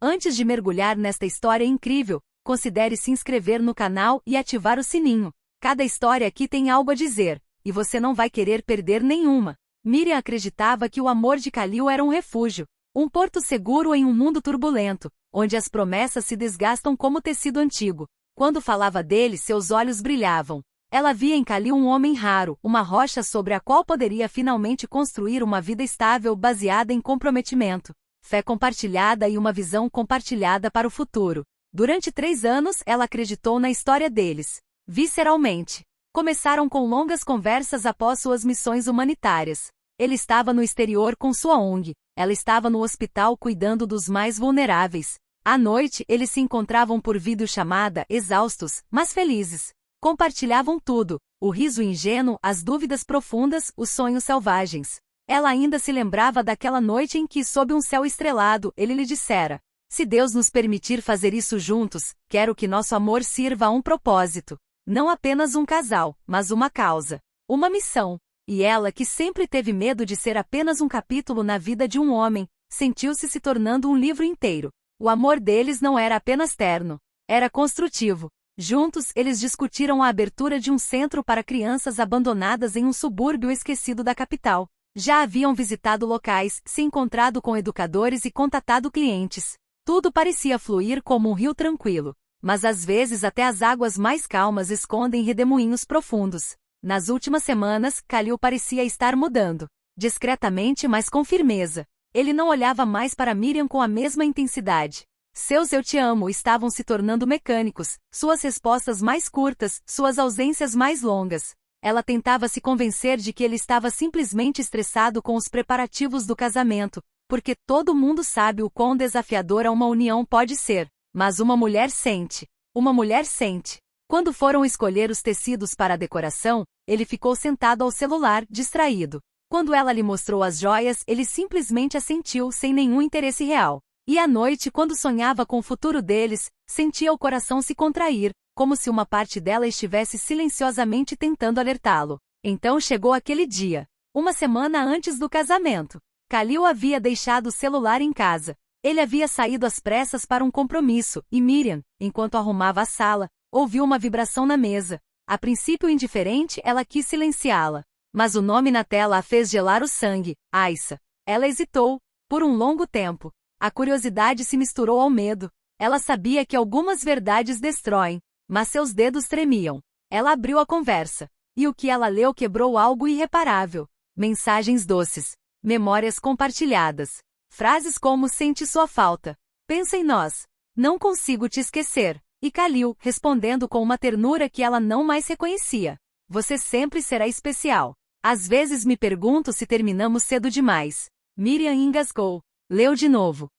Antes de mergulhar nesta história incrível, considere se inscrever no canal e ativar o sininho. Cada história aqui tem algo a dizer, e você não vai querer perder nenhuma. Miriam acreditava que o amor de Khalil era um refúgio, um porto seguro em um mundo turbulento, onde as promessas se desgastam como tecido antigo. Quando falava dele, seus olhos brilhavam. Ela via em Khalil um homem raro, uma rocha sobre a qual poderia finalmente construir uma vida estável baseada em comprometimento, fé compartilhada e uma visão compartilhada para o futuro. Durante 3 anos, ela acreditou na história deles, visceralmente. Começaram com longas conversas após suas missões humanitárias. Ele estava no exterior com sua ONG, ela estava no hospital cuidando dos mais vulneráveis. À noite, eles se encontravam por videochamada, exaustos, mas felizes. Compartilhavam tudo, o riso ingênuo, as dúvidas profundas, os sonhos selvagens. Ela ainda se lembrava daquela noite em que, sob um céu estrelado, ele lhe dissera: se Deus nos permitir fazer isso juntos, quero que nosso amor sirva a um propósito. Não apenas um casal, mas uma causa. Uma missão. E ela, que sempre teve medo de ser apenas um capítulo na vida de um homem, sentiu-se se tornando um livro inteiro. O amor deles não era apenas terno. Era construtivo. Juntos, eles discutiram a abertura de um centro para crianças abandonadas em um subúrbio esquecido da capital. Já haviam visitado locais, se encontrado com educadores e contatado clientes. Tudo parecia fluir como um rio tranquilo. Mas às vezes até as águas mais calmas escondem redemoinhos profundos. Nas últimas semanas, Khalil parecia estar mudando. Discretamente, mas com firmeza. Ele não olhava mais para Miriam com a mesma intensidade. Seus "eu te amo" estavam se tornando mecânicos, suas respostas mais curtas, suas ausências mais longas. Ela tentava se convencer de que ele estava simplesmente estressado com os preparativos do casamento, porque todo mundo sabe o quão desafiadora uma união pode ser. Mas uma mulher sente. Uma mulher sente. Quando foram escolher os tecidos para a decoração, ele ficou sentado ao celular, distraído. Quando ela lhe mostrou as joias, ele simplesmente assentiu sem nenhum interesse real. E à noite, quando sonhava com o futuro deles, sentia o coração se contrair, como se uma parte dela estivesse silenciosamente tentando alertá-lo. Então chegou aquele dia. Uma semana antes do casamento. Khalil havia deixado o celular em casa. Ele havia saído às pressas para um compromisso, e Miriam, enquanto arrumava a sala, ouviu uma vibração na mesa. A princípio indiferente, ela quis silenciá-la. Mas o nome na tela a fez gelar o sangue, Aissa. Ela hesitou, por um longo tempo. A curiosidade se misturou ao medo. Ela sabia que algumas verdades destroem, mas seus dedos tremiam. Ela abriu a conversa. E o que ela leu quebrou algo irreparável. Mensagens doces. Memórias compartilhadas. Frases como "sente sua falta", "pensa em nós", "não consigo te esquecer", e Khalil, respondendo com uma ternura que ela não mais reconhecia: "Você sempre será especial. Às vezes me pergunto se terminamos cedo demais." Miriam engasgou. Leu de novo,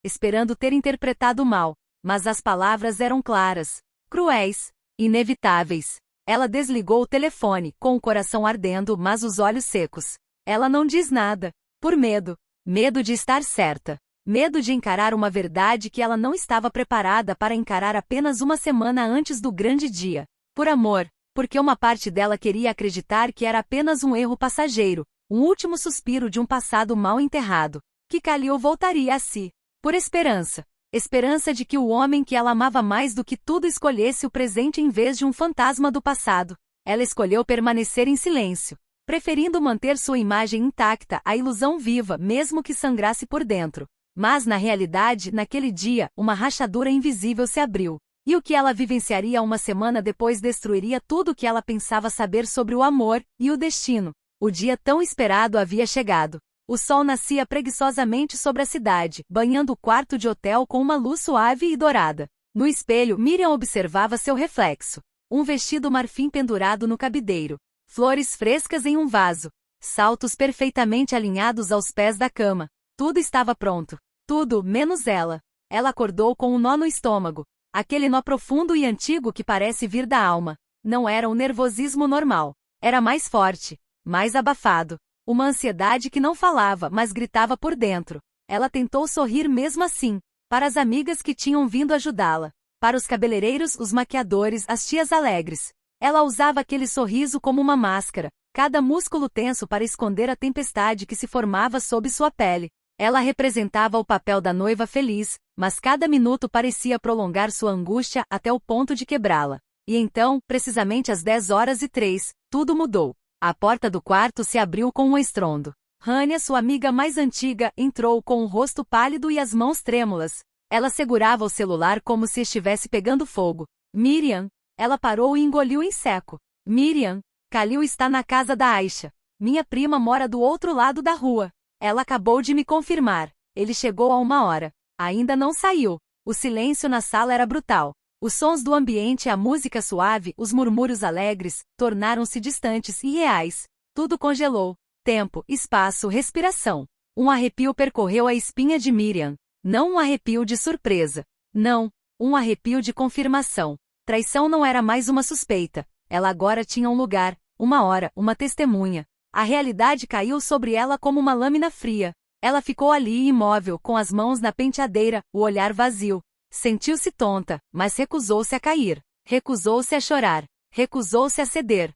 esperando ter interpretado mal, mas as palavras eram claras, cruéis, inevitáveis. Ela desligou o telefone, com o coração ardendo, mas os olhos secos. Ela não diz nada. Por medo. Medo de estar certa. Medo de encarar uma verdade que ela não estava preparada para encarar apenas uma semana antes do grande dia. Por amor, porque uma parte dela queria acreditar que era apenas um erro passageiro, um último suspiro de um passado mal enterrado, que Khalil voltaria a si. Por esperança. Esperança de que o homem que ela amava mais do que tudo escolhesse o presente em vez de um fantasma do passado. Ela escolheu permanecer em silêncio, preferindo manter sua imagem intacta, a ilusão viva, mesmo que sangrasse por dentro. Mas na realidade, naquele dia, uma rachadura invisível se abriu. E o que ela vivenciaria uma semana depois destruiria tudo o que ela pensava saber sobre o amor e o destino. O dia tão esperado havia chegado. O sol nascia preguiçosamente sobre a cidade, banhando o quarto de hotel com uma luz suave e dourada. No espelho, Miriam observava seu reflexo. Um vestido marfim pendurado no cabideiro. Flores frescas em um vaso. Saltos perfeitamente alinhados aos pés da cama. Tudo estava pronto. Tudo, menos ela. Ela acordou com um nó no estômago. Aquele nó profundo e antigo que parece vir da alma. Não era um nervosismo normal. Era mais forte. Mais abafado. Uma ansiedade que não falava, mas gritava por dentro. Ela tentou sorrir mesmo assim. Para as amigas que tinham vindo ajudá-la. Para os cabeleireiros, os maquiadores, as tias alegres. Ela usava aquele sorriso como uma máscara, cada músculo tenso para esconder a tempestade que se formava sob sua pele. Ela representava o papel da noiva feliz, mas cada minuto parecia prolongar sua angústia até o ponto de quebrá-la. E então, precisamente às 10h03, tudo mudou. A porta do quarto se abriu com um estrondo. Hania, sua amiga mais antiga, entrou com o rosto pálido e as mãos trêmulas. Ela segurava o celular como se estivesse pegando fogo. Miriam. Ela parou e engoliu em seco. Miriam. Khalil está na casa da Aisha. Minha prima mora do outro lado da rua. Ela acabou de me confirmar. Ele chegou há 1 hora. Ainda não saiu. O silêncio na sala era brutal. Os sons do ambiente, a música suave, os murmúrios alegres, tornaram-se distantes e reais. Tudo congelou. Tempo, espaço, respiração. Um arrepio percorreu a espinha de Miriam. Não um arrepio de surpresa. Não, um arrepio de confirmação. Traição não era mais uma suspeita. Ela agora tinha um lugar, uma hora, uma testemunha. A realidade caiu sobre ela como uma lâmina fria. Ela ficou ali imóvel, com as mãos na penteadeira, o olhar vazio. Sentiu-se tonta, mas recusou-se a cair. Recusou-se a chorar. Recusou-se a ceder.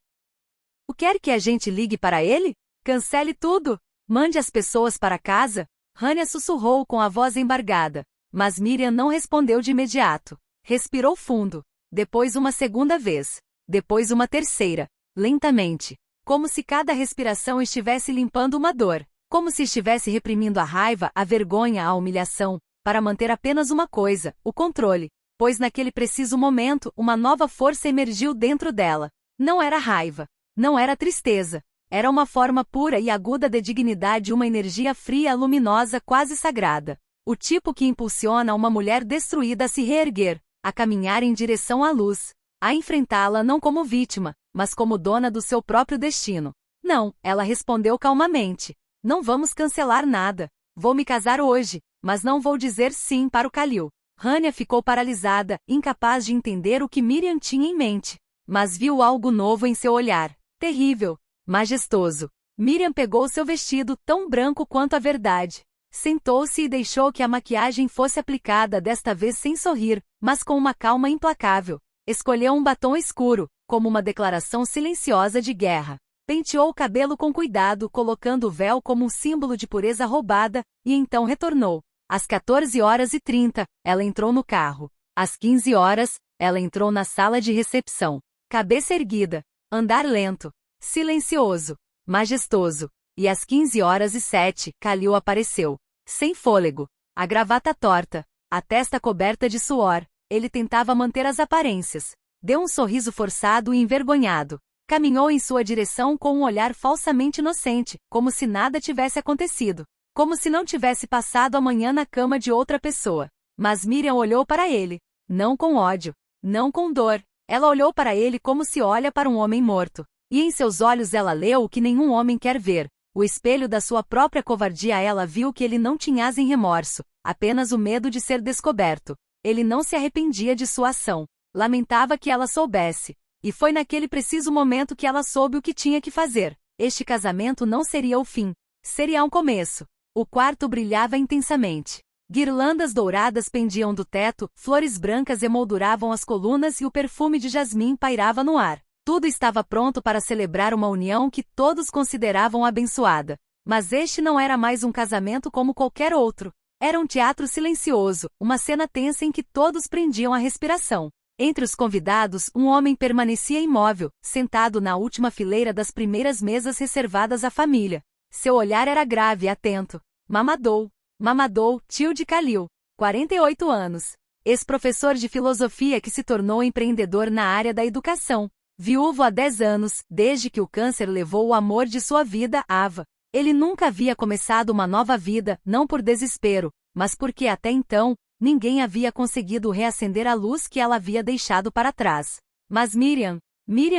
O quer que a gente ligue para ele? Cancele tudo. Mande as pessoas para casa? Hania sussurrou com a voz embargada. Mas Miriam não respondeu de imediato. Respirou fundo. Depois uma segunda vez. Depois uma terceira. Lentamente. Como se cada respiração estivesse limpando uma dor. Como se estivesse reprimindo a raiva, a vergonha, a humilhação, para manter apenas uma coisa, o controle. Pois naquele preciso momento, uma nova força emergiu dentro dela. Não era raiva. Não era tristeza. Era uma forma pura e aguda de dignidade, uma energia fria, luminosa, quase sagrada. O tipo que impulsiona uma mulher destruída a se reerguer, a caminhar em direção à luz, a enfrentá-la não como vítima, mas como dona do seu próprio destino. Não, ela respondeu calmamente. Não vamos cancelar nada. Vou me casar hoje, mas não vou dizer sim para o Khalil. Hania ficou paralisada, incapaz de entender o que Miriam tinha em mente. Mas viu algo novo em seu olhar. Terrível. Majestoso. Miriam pegou seu vestido, tão branco quanto a verdade. Sentou-se e deixou que a maquiagem fosse aplicada, desta vez sem sorrir, mas com uma calma implacável. Escolheu um batom escuro, como uma declaração silenciosa de guerra. Penteou o cabelo com cuidado, colocando o véu como um símbolo de pureza roubada, e então retornou. Às 14h30, ela entrou no carro. Às 15h, ela entrou na sala de recepção. Cabeça erguida. Andar lento. Silencioso. Majestoso. E às 15h07, Khalil apareceu. Sem fôlego. A gravata torta. A testa coberta de suor. Ele tentava manter as aparências. Deu um sorriso forçado e envergonhado. Caminhou em sua direção com um olhar falsamente inocente, como se nada tivesse acontecido. Como se não tivesse passado a manhã na cama de outra pessoa. Mas Miriam olhou para ele. Não com ódio. Não com dor. Ela olhou para ele como se olha para um homem morto. E em seus olhos ela leu o que nenhum homem quer ver. O espelho da sua própria covardia. Ela viu que ele não tinha em remorso, apenas o medo de ser descoberto. Ele não se arrependia de sua ação. Lamentava que ela soubesse. E foi naquele preciso momento que ela soube o que tinha que fazer. Este casamento não seria o fim. Seria um começo. O quarto brilhava intensamente. Guirlandas douradas pendiam do teto, flores brancas emolduravam as colunas e o perfume de jasmim pairava no ar. Tudo estava pronto para celebrar uma união que todos consideravam abençoada. Mas este não era mais um casamento como qualquer outro. Era um teatro silencioso, uma cena tensa em que todos prendiam a respiração. Entre os convidados, um homem permanecia imóvel, sentado na última fileira das primeiras mesas reservadas à família. Seu olhar era grave e atento. Mamadou. Mamadou, tio de Khalil. 48 anos. Ex-professor de filosofia que se tornou empreendedor na área da educação. Viúvo há 10 anos, desde que o câncer levou o amor de sua vida, Ava. Ele nunca havia começado uma nova vida, não por desespero, mas porque até então, ninguém havia conseguido reacender a luz que ela havia deixado para trás. Mas Miriam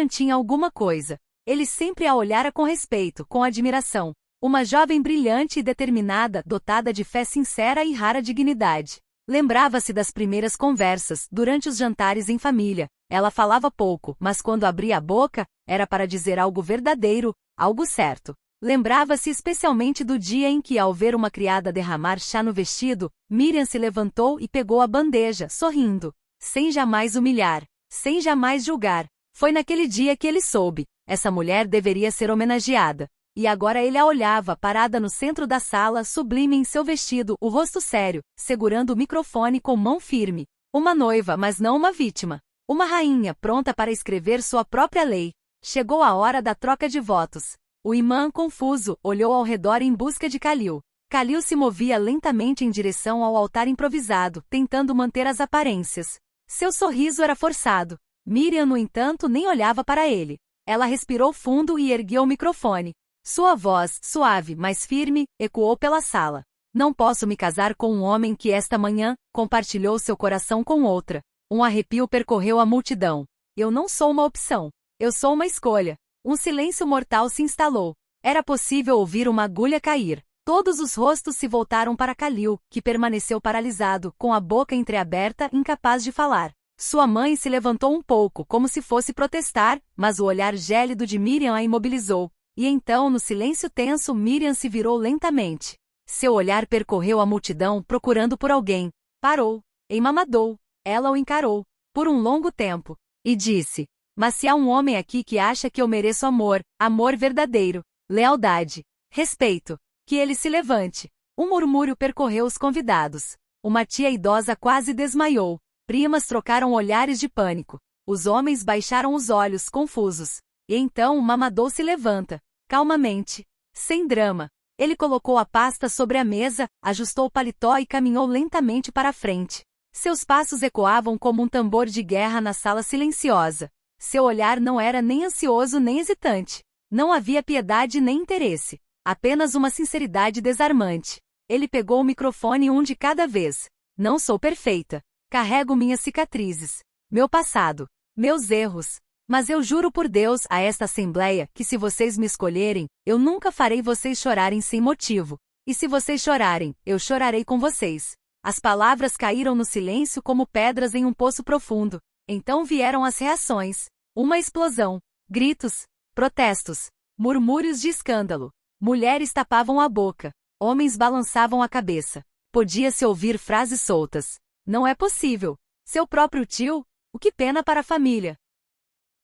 tinha alguma coisa. Ele sempre a olhara com respeito, com admiração. Uma jovem brilhante e determinada, dotada de fé sincera e rara dignidade. Lembrava-se das primeiras conversas, durante os jantares em família. Ela falava pouco, mas quando abria a boca, era para dizer algo verdadeiro, algo certo. Lembrava-se especialmente do dia em que, ao ver uma criada derramar chá no vestido, Miriam se levantou e pegou a bandeja, sorrindo. Sem jamais humilhar. Sem jamais julgar. Foi naquele dia que ele soube. Essa mulher deveria ser homenageada. E agora ele a olhava, parada no centro da sala, sublime em seu vestido, o rosto sério, segurando o microfone com mão firme. Uma noiva, mas não uma vítima. Uma rainha, pronta para escrever sua própria lei. Chegou a hora da troca de votos. O imã, confuso, olhou ao redor em busca de Khalil. Khalil se movia lentamente em direção ao altar improvisado, tentando manter as aparências. Seu sorriso era forçado. Miriam, no entanto, nem olhava para ele. Ela respirou fundo e ergueu o microfone. Sua voz, suave, mas firme, ecoou pela sala. Não posso me casar com um homem que esta manhã compartilhou seu coração com outra. Um arrepio percorreu a multidão. Eu não sou uma opção. Eu sou uma escolha. Um silêncio mortal se instalou. Era possível ouvir uma agulha cair. Todos os rostos se voltaram para Khalil, que permaneceu paralisado, com a boca entreaberta, incapaz de falar. Sua mãe se levantou um pouco, como se fosse protestar, mas o olhar gélido de Miriam a imobilizou. E então, no silêncio tenso, Miriam se virou lentamente. Seu olhar percorreu a multidão, procurando por alguém. Parou. Emamadou. Ela o encarou, por um longo tempo, e disse: mas se há um homem aqui que acha que eu mereço amor, amor verdadeiro, lealdade, respeito, que ele se levante. Um murmúrio percorreu os convidados. Uma tia idosa quase desmaiou. Primas trocaram olhares de pânico. Os homens baixaram os olhos, confusos. E então o mamador se levanta. Calmamente. Sem drama. Ele colocou a pasta sobre a mesa, ajustou o paletó e caminhou lentamente para a frente. Seus passos ecoavam como um tambor de guerra na sala silenciosa. Seu olhar não era nem ansioso nem hesitante. Não havia piedade nem interesse. Apenas uma sinceridade desarmante. Ele pegou o microfone um de cada vez. Não sou perfeita. Carrego minhas cicatrizes. Meu passado. Meus erros. Mas eu juro por Deus a esta assembleia que se vocês me escolherem, eu nunca farei vocês chorarem sem motivo. E se vocês chorarem, eu chorarei com vocês. As palavras caíram no silêncio como pedras em um poço profundo. Então vieram as reações. Uma explosão. Gritos. Protestos. Murmúrios de escândalo. Mulheres tapavam a boca. Homens balançavam a cabeça. Podia-se ouvir frases soltas. Não é possível. Seu próprio tio? O que pena para a família.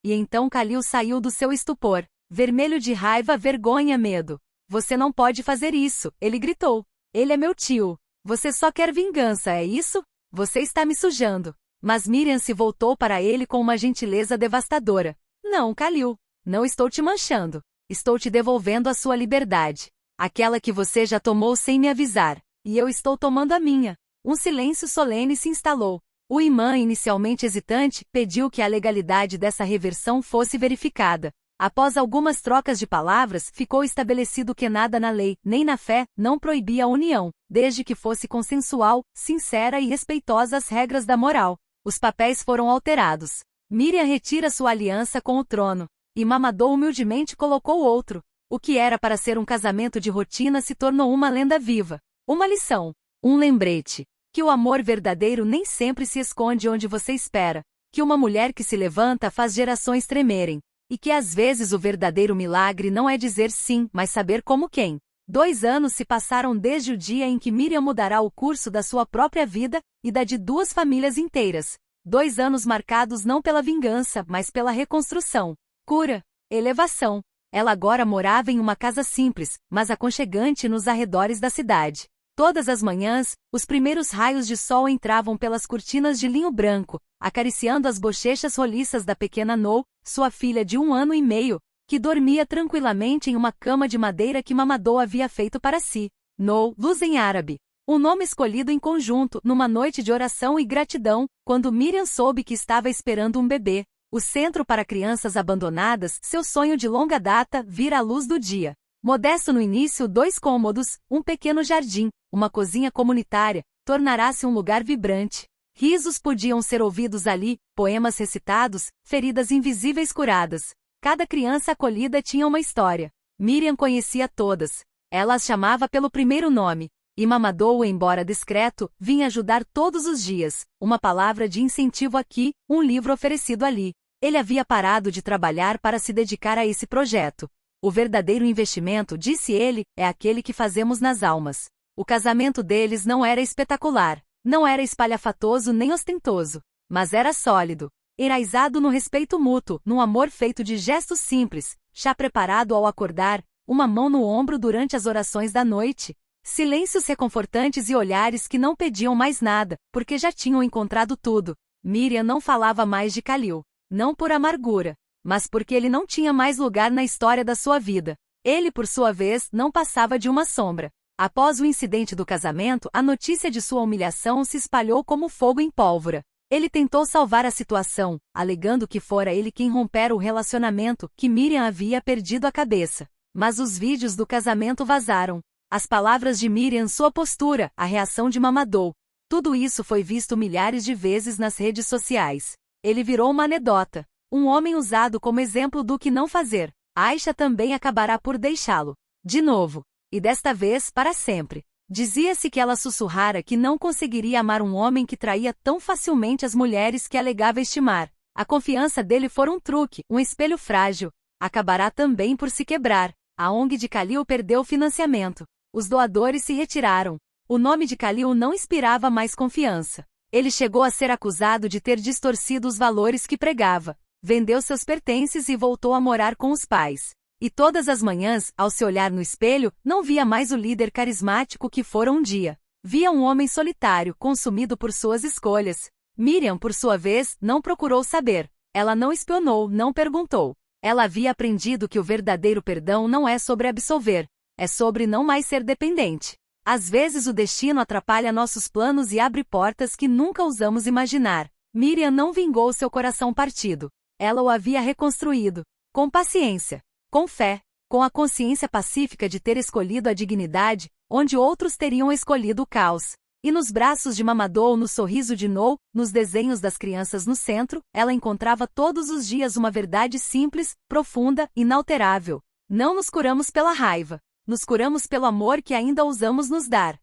E então Khalil saiu do seu estupor, vermelho de raiva, vergonha, medo. Você não pode fazer isso, ele gritou. Ele é meu tio. Você só quer vingança, é isso? Você está me sujando. Mas Miriam se voltou para ele com uma gentileza devastadora. Não, Khalil. Não estou te manchando. Estou te devolvendo a sua liberdade. Aquela que você já tomou sem me avisar. E eu estou tomando a minha. Um silêncio solene se instalou. O imã, inicialmente hesitante, pediu que a legalidade dessa reversão fosse verificada. Após algumas trocas de palavras, ficou estabelecido que nada na lei, nem na fé, não proibia a união, desde que fosse consensual, sincera e respeitosa às regras da moral. Os papéis foram alterados. Miriam retira sua aliança com o trono. E Mamadou humildemente colocou outro. O que era para ser um casamento de rotina se tornou uma lenda viva. Uma lição. Um lembrete. Que o amor verdadeiro nem sempre se esconde onde você espera. Que uma mulher que se levanta faz gerações tremerem. E que às vezes o verdadeiro milagre não é dizer sim, mas saber como quem. 2 anos se passaram desde o dia em que Miriam mudará o curso da sua própria vida e da de 2 famílias inteiras. 2 anos marcados não pela vingança, mas pela reconstrução. Cura. Elevação. Ela agora morava em uma casa simples, mas aconchegante nos arredores da cidade. Todas as manhãs, os primeiros raios de sol entravam pelas cortinas de linho branco, acariciando as bochechas roliças da pequena No, sua filha de 1 ano e meio, que dormia tranquilamente em uma cama de madeira que Mamadou havia feito para si. No, luz em árabe. Um nome escolhido em conjunto, numa noite de oração e gratidão, quando Miriam soube que estava esperando um bebê. O centro para crianças abandonadas, seu sonho de longa data, vira à luz do dia. Modesto no início, 2 cômodos, um pequeno jardim, uma cozinha comunitária, tornará-se um lugar vibrante. Risos podiam ser ouvidos ali, poemas recitados, feridas invisíveis curadas. Cada criança acolhida tinha uma história. Miriam conhecia todas. Ela as chamava pelo primeiro nome. E Mamadou, embora discreto, vinha ajudar todos os dias. Uma palavra de incentivo aqui, um livro oferecido ali. Ele havia parado de trabalhar para se dedicar a esse projeto. O verdadeiro investimento, disse ele, é aquele que fazemos nas almas. O casamento deles não era espetacular, não era espalhafatoso nem ostentoso, mas era sólido, enraizado no respeito mútuo, num amor feito de gestos simples, chá preparado ao acordar, uma mão no ombro durante as orações da noite. Silêncios reconfortantes e olhares que não pediam mais nada, porque já tinham encontrado tudo. Miriam não falava mais de Khalil. Não por amargura, mas porque ele não tinha mais lugar na história da sua vida. Ele, por sua vez, não passava de uma sombra. Após o incidente do casamento, a notícia de sua humilhação se espalhou como fogo em pólvora. Ele tentou salvar a situação, alegando que fora ele quem rompera o relacionamento, que Miriam havia perdido a cabeça. Mas os vídeos do casamento vazaram. As palavras de Miriam, sua postura, a reação de Mamadou. Tudo isso foi visto milhares de vezes nas redes sociais. Ele virou uma anedota. Um homem usado como exemplo do que não fazer. Aisha também acabará por deixá-lo. De novo. E desta vez, para sempre. Dizia-se que ela sussurrara que não conseguiria amar um homem que traía tão facilmente as mulheres que alegava estimar. A confiança dele fora um truque, um espelho frágil. Acabará também por se quebrar. A ONG de Khalil perdeu o financiamento. Os doadores se retiraram. O nome de Khalil não inspirava mais confiança. Ele chegou a ser acusado de ter distorcido os valores que pregava. Vendeu seus pertences e voltou a morar com os pais. E todas as manhãs, ao se olhar no espelho, não via mais o líder carismático que fora um dia. Via um homem solitário, consumido por suas escolhas. Miriam, por sua vez, não procurou saber. Ela não espionou, não perguntou. Ela havia aprendido que o verdadeiro perdão não é sobre absolver. É sobre não mais ser dependente. Às vezes o destino atrapalha nossos planos e abre portas que nunca ousamos imaginar. Miriam não vingou seu coração partido. Ela o havia reconstruído. Com paciência. Com fé. Com a consciência pacífica de ter escolhido a dignidade, onde outros teriam escolhido o caos. E nos braços de Mamadou, no sorriso de Nou, nos desenhos das crianças no centro, ela encontrava todos os dias uma verdade simples, profunda, inalterável. Não nos curamos pela raiva. Nos curamos pelo amor que ainda ousamos nos dar.